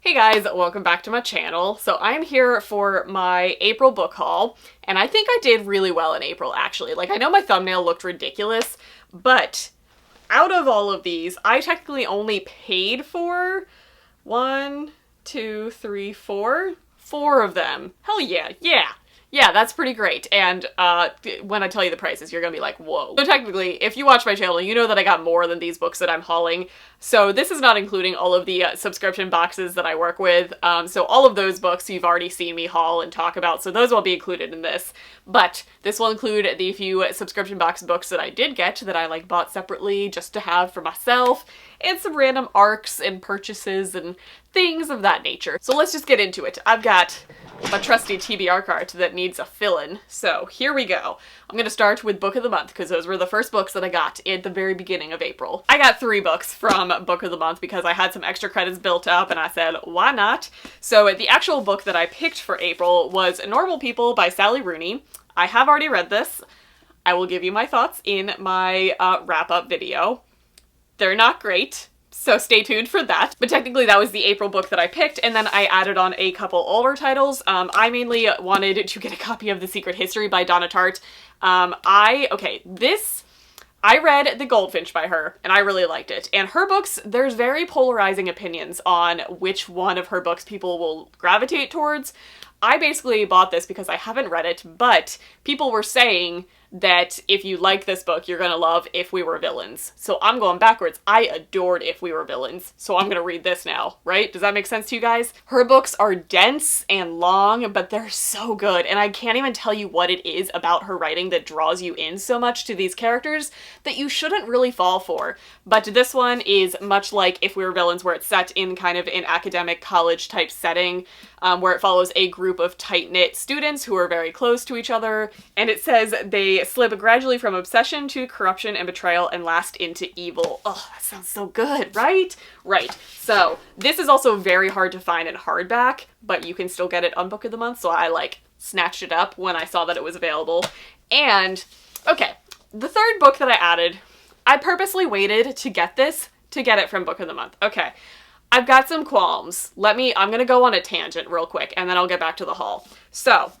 Hey guys, welcome back to my channel. So I'm here for my April book haul, and I think I did really well in April actually. Like, I know my thumbnail looked ridiculous, but out of all of these, I technically only paid for four of them. Hell yeah, yeah, that's pretty great. And when I tell you the prices, you're gonna be like, whoa. So technically, if you watch my channel, you know that I got more than these books that I'm hauling. So this is not including all of the subscription boxes that I work with. So all of those books you've already seen me haul and talk about, so those won't be included in this. But this will include the few subscription box books that I did get that I like bought separately just to have for myself, and some random arcs and purchases and things of that nature. So let's just get into it. I've got a trusty TBR card that needs a fill-in. So here we go. I'm gonna start with Book of the Month because those were the first books that I got at the very beginning of April. I got 3 books from Book of the Month because I had some extra credits built up and I said, why not? So the actual book that I picked for April was Normal People by Sally Rooney. I have already read this. I will give you my thoughts in my wrap-up video. They're not great, so stay tuned for that. But technically that was the April book that I picked, and then I added on a couple older titles. I mainly wanted to get a copy of The Secret History by Donna Tartt. I read The Goldfinch by her, and I really liked it. And her books, there's very polarizing opinions on which one of her books people will gravitate towards. I basically bought this because I haven't read it, but people were saying that if you like this book, you're gonna love If We Were Villains. So I'm going backwards. I adored If We Were Villains, so I'm gonna read this now, right? Does that make sense to you guys? Her books are dense and long, but they're so good, and I can't even tell you what it is about her writing that draws you in so much to these characters that you shouldn't really fall for. But this one is much like If We Were Villains, where it's set in kind of an academic college type setting, where it follows a group of tight-knit students who are very close to each other, and it says they slip gradually from obsession to corruption and betrayal and last into evil. Oh, that sounds so good, right? Right. So this is also very hard to find in hardback, but you can still get it on Book of the Month, so I like snatched it up when I saw that it was available. And okay, the third book that I added, I purposely waited to get it from Book of the Month. Okay. I've got some qualms. I'm gonna go on a tangent real quick and then I'll get back to the haul. So,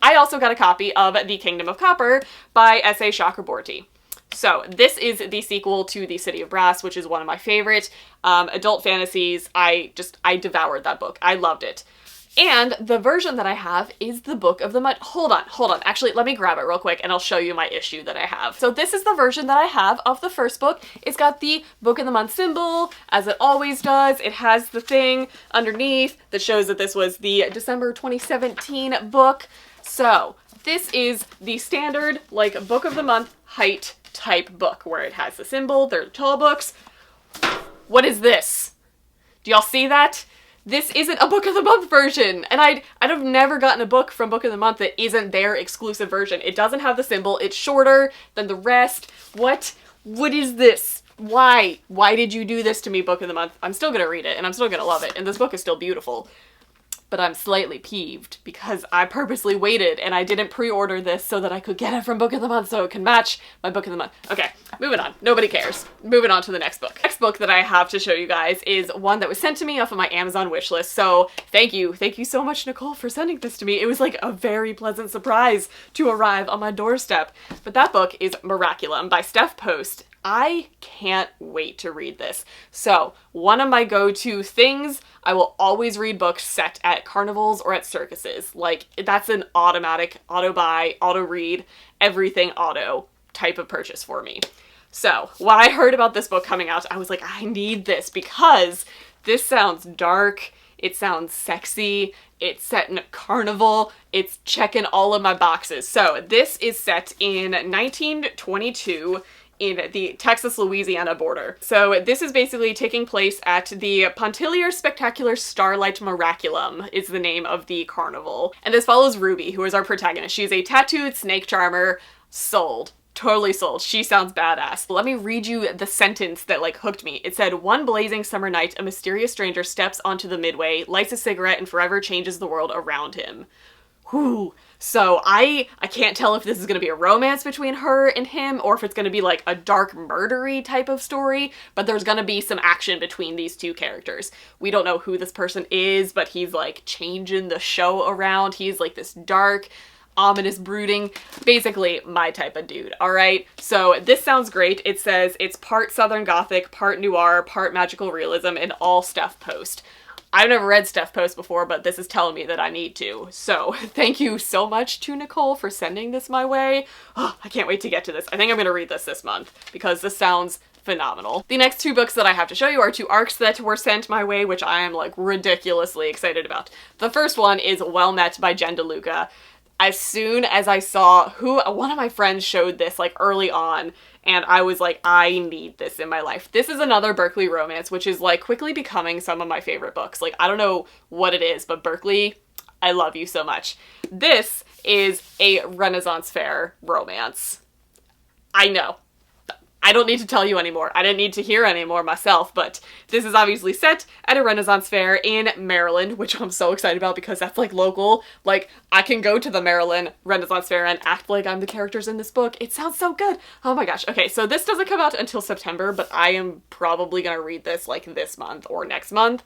I also got a copy of The Kingdom of Copper by S.A. Chakraborty. So, this is the sequel to The City of Brass, which is one of my favorite adult fantasies. I devoured that book. I loved it. And the version that I have is the Book of the Month. Hold on. Actually, let me grab it real quick and I'll show you my issue that I have. So this is the version that I have of the first book. It's got the Book of the Month symbol, as it always does. It has the thing underneath that shows that this was the December 2017 book. So this is the standard, like, Book of the Month height type book where it has the symbol. They're tall books. What is this? Do y'all see that? This isn't a Book of the Month version, and I'd have never gotten a book from Book of the Month that isn't their exclusive version. It doesn't have the symbol, it's shorter than the rest. What is this? Why did you do this to me, Book of the Month? I'm still gonna read it, and I'm still gonna love it, and this book is still beautiful. But I'm slightly peeved because I purposely waited and I didn't pre-order this so that I could get it from Book of the Month so it can match my Book of the Month. Okay, moving on. Nobody cares. Moving on to the next book. Next book that I have to show you guys is one that was sent to me off of my Amazon wishlist. So thank you so much, Nicole, for sending this to me. It was like a very pleasant surprise to arrive on my doorstep. But that book is Miraculum by Steph Post. I can't wait to read this. So, one of my go-to things, I will always read books set at carnivals or at circuses. Like, that's an automatic auto-buy, auto-read, everything auto type of purchase for me. So, when I heard about this book coming out, I was like, I need this because this sounds dark, it sounds sexy, it's set in a carnival, it's checking all of my boxes. So, this is set in 1922, in the Texas-Louisiana border. So this is basically taking place at the Pontillier Spectacular Starlight Miraculum is the name of the carnival. And this follows Ruby, who is our protagonist. She's a tattooed snake charmer. Sold. Totally sold. She sounds badass. Let me read you the sentence that like hooked me. It said, "One blazing summer night, a mysterious stranger steps onto the midway, lights a cigarette, and forever changes the world around him." Whew. So I can't tell if this is going to be a romance between her and him or if it's going to be like a dark murdery type of story, but there's going to be some action between these two characters. We don't know who this person is, but he's like changing the show around. He's like this dark, ominous, brooding, basically my type of dude, alright? So this sounds great. It says it's part Southern Gothic, part noir, part magical realism, and all Steph Post. I've never read Steph Post before, but this is telling me that I need to. So thank you so much to Nicole for sending this my way. Oh, I can't wait to get to this. I think I'm going to read this month because this sounds phenomenal. The next two books that I have to show you are two arcs that were sent my way, which I am like ridiculously excited about. The first one is Well Met by Jen DeLuca. As soon as I saw one of my friends showed this like early on, and I was like, I need this in my life. This is another Berkeley romance, which is like quickly becoming some of my favorite books. Like, I don't know what it is, but Berkeley, I love you so much. This is a Renaissance Fair romance. I know. I don't need to tell you anymore. I didn't need to hear anymore myself, but this is obviously set at a Renaissance Fair in Maryland, which I'm so excited about because that's like local. Like, I can go to the Maryland Renaissance Fair and act like I'm the characters in this book. It sounds so good. Oh my gosh. Okay, so this doesn't come out until September, but I am probably gonna read this like this month or next month,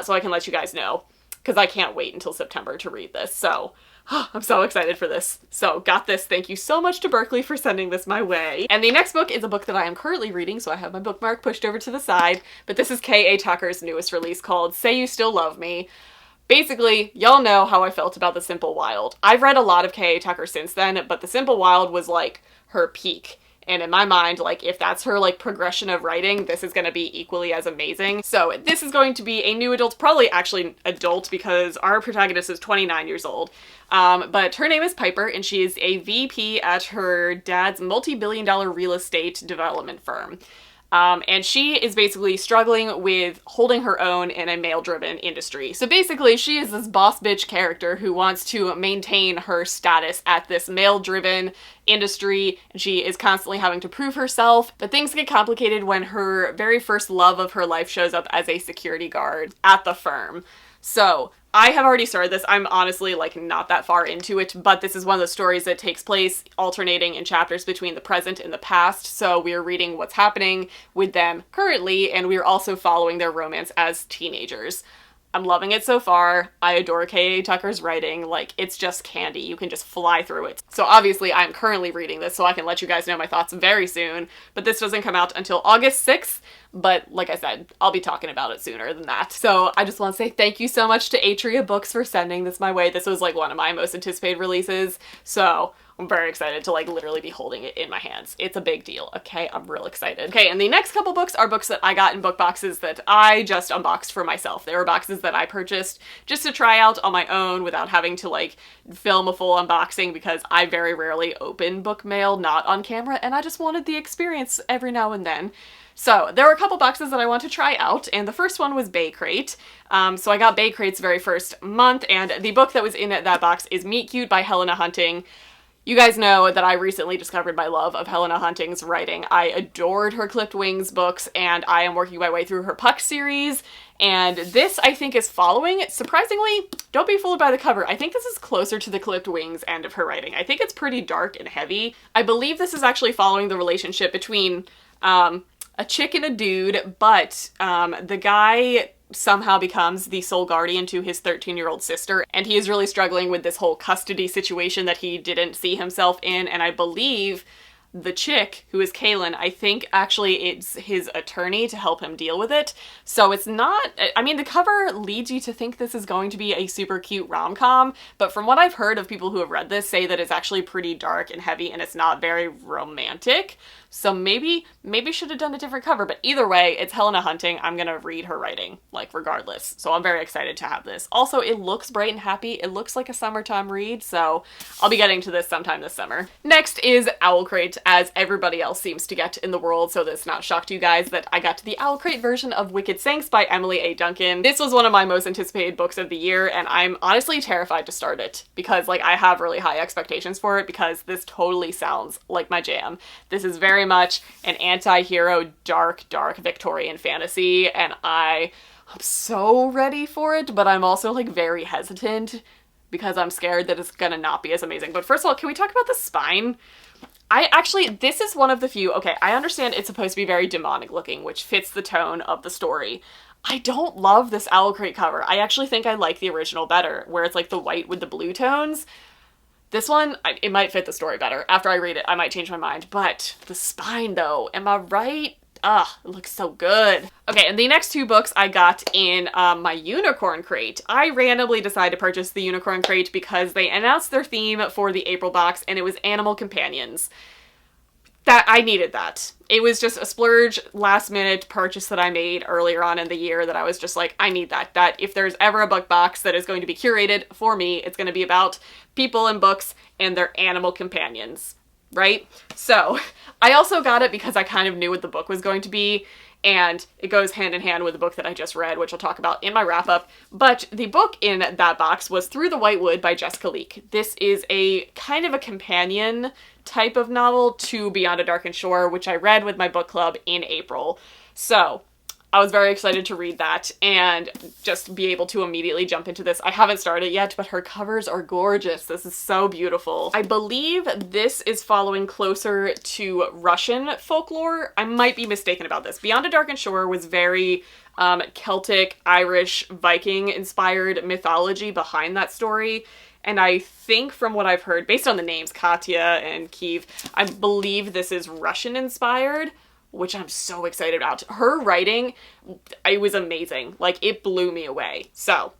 so I can let you guys know, because I can't wait until September to read this. So I'm so excited for this. So got this. Thank you so much to Berkeley for sending this my way. And the next book is a book that I am currently reading, so I have my bookmark pushed over to the side, but this is K.A. Tucker's newest release called Say You Still Love Me. Basically, y'all know how I felt about The Simple Wild. I've read a lot of K.A. Tucker since then, but The Simple Wild was like her peak. And in my mind, like, if that's her, like, progression of writing, this is going to be equally as amazing. So this is going to be a new adult, probably actually adult, because our protagonist is 29 years old. But her name is Piper, and she is a VP at her dad's multi-billion-dollar real estate development firm. And she is basically struggling with holding her own in a male-driven industry. So basically, she is this boss bitch character who wants to maintain her status at this male-driven industry, and she is constantly having to prove herself. But things get complicated when her very first love of her life shows up as a security guard at the firm. So I have already started this. I'm honestly like not that far into it, but this is one of the stories that takes place alternating in chapters between the present and the past. So we're reading what's happening with them currently, and we're also following their romance as teenagers. I'm loving it so far. I adore K.A. Tucker's writing. Like, it's just candy. You can just fly through it. So obviously I'm currently reading this, so I can let you guys know my thoughts very soon, but this doesn't come out until August 6th. But like I said, I'll be talking about it sooner than that. So I just want to say thank you so much to Atria Books for sending this my way. This was like one of my most anticipated releases. So I'm very excited to like literally be holding it in my hands. It's a big deal, okay? I'm real excited. Okay, and the next couple books are books that I got in book boxes that I just unboxed for myself. They were boxes that I purchased just to try out on my own without having to like film a full unboxing, because I very rarely open book mail not on camera, and I just wanted the experience every now and then. So there were a couple boxes that I want to try out, and the first one was Bay Crate. So I got Bay Crate's very first month, and the book that was in that box is Meet Cute by Helena Hunting. You guys know that I recently discovered my love of Helena Hunting's writing. I adored her Clipped Wings books, and I am working my way through her Puck series, and this I think is following. Surprisingly, don't be fooled by the cover. I think this is closer to the Clipped Wings end of her writing. I think it's pretty dark and heavy. I believe this is actually following the relationship between a chick and a dude, but the guy somehow becomes the sole guardian to his 13-year-old sister, and he is really struggling with this whole custody situation that he didn't see himself in, and I believe the chick, who is Kaylin, I think actually it's his attorney to help him deal with it. So it's not, I mean, the cover leads you to think this is going to be a super cute rom-com, but from what I've heard of people who have read this say that it's actually pretty dark and heavy and it's not very romantic. So maybe should have done a different cover, but either way, it's Helena Hunting. I'm gonna read her writing, like, regardless. So I'm very excited to have this. Also, it looks bright and happy. It looks like a summertime read, so I'll be getting to this sometime this summer. Next is Owl Crate, as everybody else seems to get in the world, so that's not a shock to you guys that I got to the Owl Crate version of Wicked Saints by Emily A. Duncan. This was one of my most anticipated books of the year, and I'm honestly terrified to start it, because, like, I have really high expectations for it, because this totally sounds like my jam. This is very much an anti-hero, dark Victorian fantasy, and I'm so ready for it, but I'm also like very hesitant because I'm scared that it's gonna not be as amazing. But first of all, can we talk about the spine? This is one of the few, okay, I understand it's supposed to be very demonic looking, which fits the tone of the story. I don't love this Owl Crate cover. I actually think I like the original better, where it's like the white with the blue tones. This one, it might fit the story better. After I read it, I might change my mind. But the spine, though, am I right? Ugh, it looks so good. Okay, and the next two books I got in my Unicorn Crate. I randomly decided to purchase the Unicorn Crate because they announced their theme for the April box, and it was Animal Companions. I needed that. It was just a splurge, last-minute purchase that I made earlier on in the year that I was just like, I need that. That if there's ever a book box that is going to be curated for me, it's going to be about people and books and their animal companions, right? So I also got it because I kind of knew what the book was going to be, and it goes hand in hand with the book that I just read, which I'll talk about in my wrap-up. But the book in that box was Through the White Wood by Jessica Leek. This is a kind of a companion type of novel to Beyond a Darkened Shore, which I read with my book club in April. So I was very excited to read that and just be able to immediately jump into this. I haven't started yet, but her covers are gorgeous. This is so beautiful. I believe this is following closer to Russian folklore. I might be mistaken about this. Beyond a Darkened Shore was very Celtic, Irish, Viking inspired mythology behind that story. And I think from what I've heard, based on the names, Katya and Kiev, I believe this is Russian inspired, which I'm so excited about. Her writing, it was amazing. Like, it blew me away. So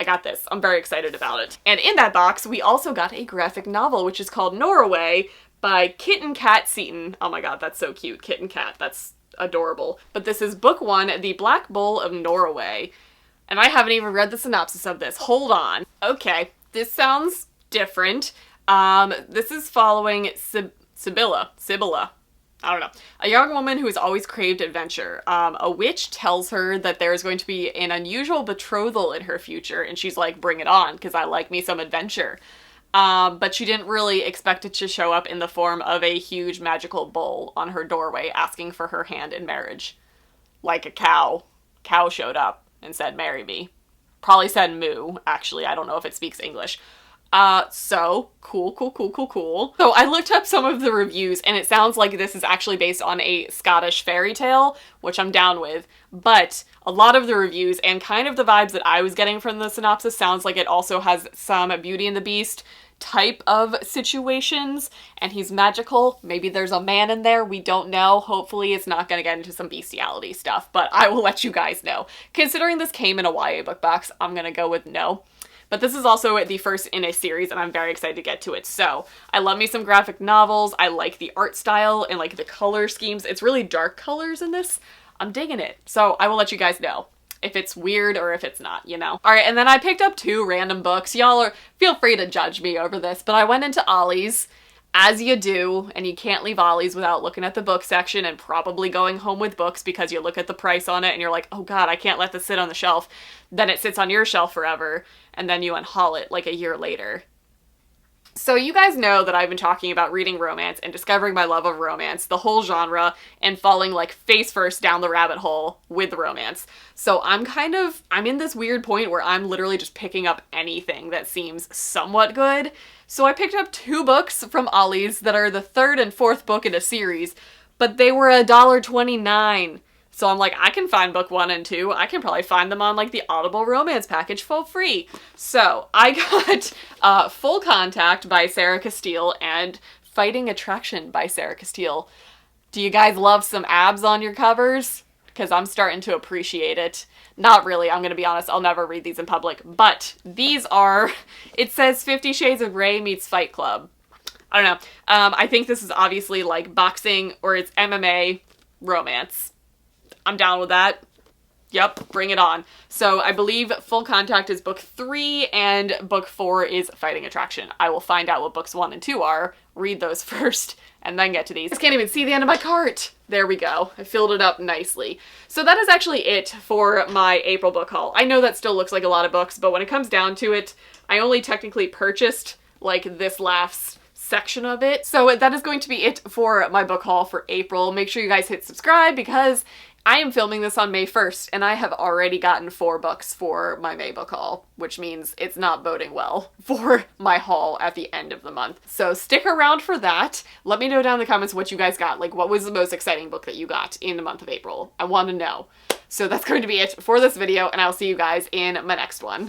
I got this. I'm very excited about it. And in that box, we also got a graphic novel, which is called Norway by Kitten Cat Seaton. Oh my god, that's so cute. Kitten Cat. That's adorable. But this is book one, The Black Bull of Norway. And I haven't even read the synopsis of this. Hold on. Okay. This sounds different. This is following Sibylla. I don't know. A young woman who has always craved adventure. A witch tells her that there is going to be an unusual betrothal in her future, and she's like, bring it on, because I like me some adventure. But she didn't really expect it to show up in the form of a huge magical bull on her doorway asking for her hand in marriage. Like a cow. Cow showed up and said, marry me. Probably said moo, actually. I don't know if it speaks English. So cool. So I looked up some of the reviews, and it sounds like this is actually based on a Scottish fairy tale, which I'm down with. But a lot of the reviews and kind of the vibes that I was getting from the synopsis sounds like it also has some Beauty and the Beast type of situations, and he's magical. Maybe there's a man in there, we don't know. Hopefully it's not gonna get into some bestiality stuff, but I will let you guys know. Considering this came in a YA book box, I'm gonna go with no. But this is also the first in a series, and I'm very excited to get to it. So I love me some graphic novels. I like the art style and like the color schemes. It's really dark colors in this. I'm digging it. So I will let you guys know if it's weird or if it's not, you know. All right, and then I picked up two random books. Y'all feel free to judge me over this, but I went into Ollie's, as you do, and you can't leave Ollie's without looking at the book section and probably going home with books because you look at the price on it and you're like, oh god, I can't let this sit on the shelf. Then it sits on your shelf forever, and then you unhaul it like a year later. So you guys know that I've been talking about reading romance and discovering my love of romance, the whole genre, and falling like face first down the rabbit hole with romance. So I'm in this weird point where I'm literally just picking up anything that seems somewhat good. So I picked up two books from Ollie's that are the third and fourth book in a series, but they were $1.29. So I'm like, I can find book 1 and 2. I can probably find them on like the Audible romance package for free. So I got Full Contact by Sarah Castile and Fighting Attraction by Sarah Castile. Do you guys love some abs on your covers? Because I'm starting to appreciate it. Not really, I'm gonna be honest, I'll never read these in public. But these are, it says 50 Shades of Grey meets Fight Club. I don't know. I think this is obviously like boxing or it's MMA romance. I'm down with that. Yep, bring it on. So I believe Full Contact is book 3 and book 4 is Fighting Attraction. I will find out what books 1 and 2 are, read those first, and then get to these. I can't even see the end of my cart. There we go. I filled it up nicely. So that is actually it for my April book haul. I know that still looks like a lot of books, but when it comes down to it, I only technically purchased like this last section of it. So that is going to be it for my book haul for April. Make sure you guys hit subscribe because I am filming this on May 1st, and I have already gotten 4 books for my May book haul, which means it's not boding well for my haul at the end of the month. So stick around for that. Let me know down in the comments what you guys got. Like, what was the most exciting book that you got in the month of April? I want to know. So that's going to be it for this video, and I'll see you guys in my next one.